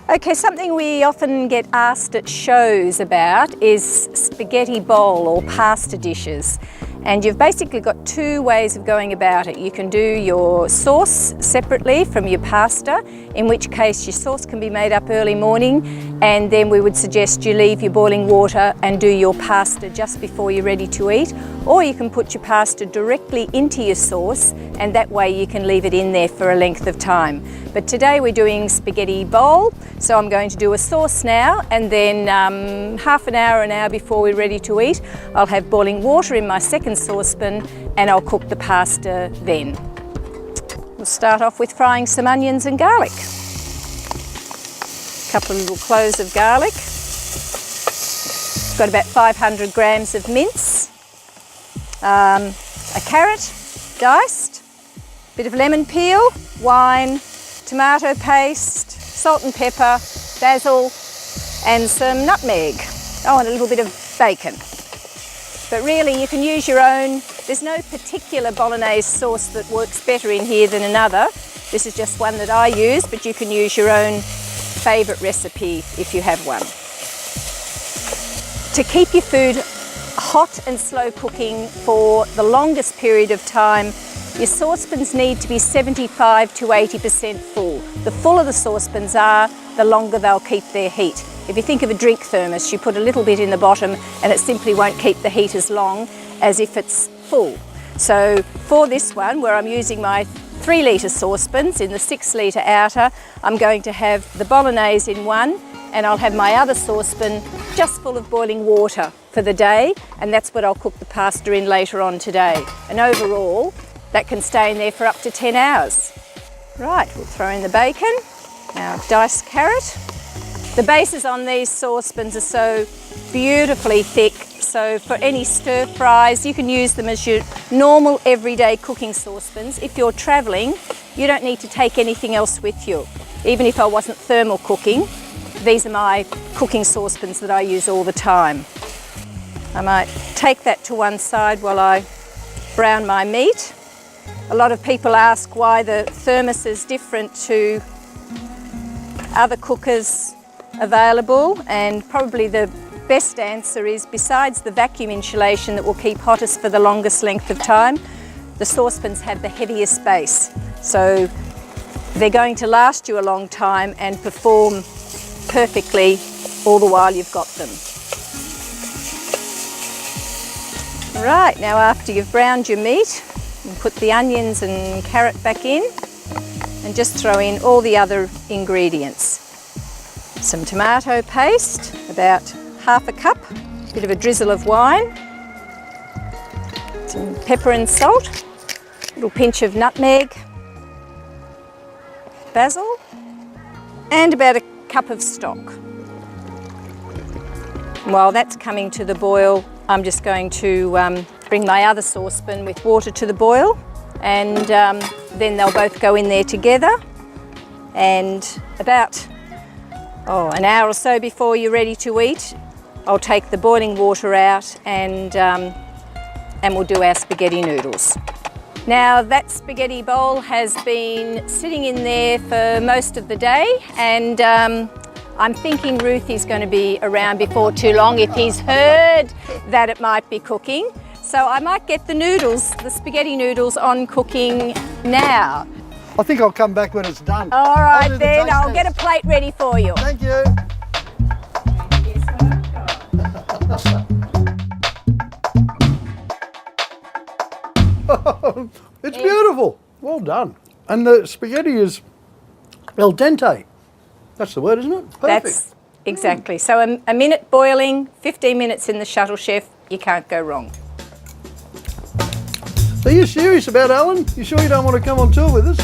Okay, something we often get asked at shows about is spaghetti bowl or pasta dishes. And you've basically got two ways of going about it. You can do your sauce separately from your pasta, in which case your sauce can be made up early morning, and then we would suggest you leave your boiling water and do your pasta just before you're ready to eat. Or you can put your pasta directly into your sauce, and that way you can leave it in there for a length of time. But today we're doing spaghetti bowl, so I'm going to do a sauce now, and then half an hour before we're ready to eat, I'll have boiling water in my second saucepan and I'll cook the pasta then. We'll start off with frying some onions and garlic. A couple of little cloves of garlic. Got about 500 grams of mince. A carrot, diced. Bit of lemon peel, wine, tomato paste, salt and pepper, basil, and some nutmeg. Oh, and a little bit of bacon. But really you can use your own. There's no particular Bolognaise sauce that works better in here than another. This is just one that I use, but you can use your own favourite recipe if you have one. To keep your food hot and slow cooking for the longest period of time, your saucepans need to be 75 to 80% full. The fuller the saucepans are, the longer they'll keep their heat. If you think of a drink thermos, you put a little bit in the bottom and it simply won't keep the heat as long as if it's full. So for this one, where I'm using my 3 litre saucepans in the 6 litre outer, I'm going to have the Bolognaise in one, and I'll have my other saucepan just full of boiling water for the day, and that's what I'll cook the pasta in later on today. And overall, that can stay in there for up to 10 hours. Right, we'll throw in the bacon, our diced carrot. The bases on these saucepans are so beautifully thick, so for any stir fries, you can use them as your normal everyday cooking saucepans. If you're travelling, you don't need to take anything else with you. Even if I wasn't thermal cooking, these are my cooking saucepans that I use all the time. I might take that to one side while I brown my meat. A lot of people ask why the thermos is different to other cookers available, and probably the best answer is, besides the vacuum insulation that will keep hottest for the longest length of time, the saucepans have the heaviest base. So they're going to last you a long time and perform perfectly all the while you've got them. Right, now after you've browned your meat, you put the onions and carrot back in and just throw in all the other ingredients. Some tomato paste, about half a cup, a bit of a drizzle of wine, some pepper and salt, a little pinch of nutmeg, basil, and about a cup of stock. While that's coming to the boil, I'm just going to bring my other saucepan with water to the boil, and then they'll both go in there together. And about an hour or so before you're ready to eat, I'll take the boiling water out and we'll do our spaghetti noodles. Now that spaghetti bowl has been sitting in there for most of the day, and I'm thinking Ruthie's going to be around before too long if he's heard that it might be cooking. So I might get the spaghetti noodles on cooking now. I think I'll come back when it's done. All right then, I'll get a plate ready for you. Thank you. It's beautiful. Well done. And the spaghetti is al dente. That's the word, isn't it? Perfect. That's exactly. So a minute boiling, 15 minutes in the Shuttle Chef, you can't go wrong. Are you serious about Alan? You sure you don't want to come on tour with us?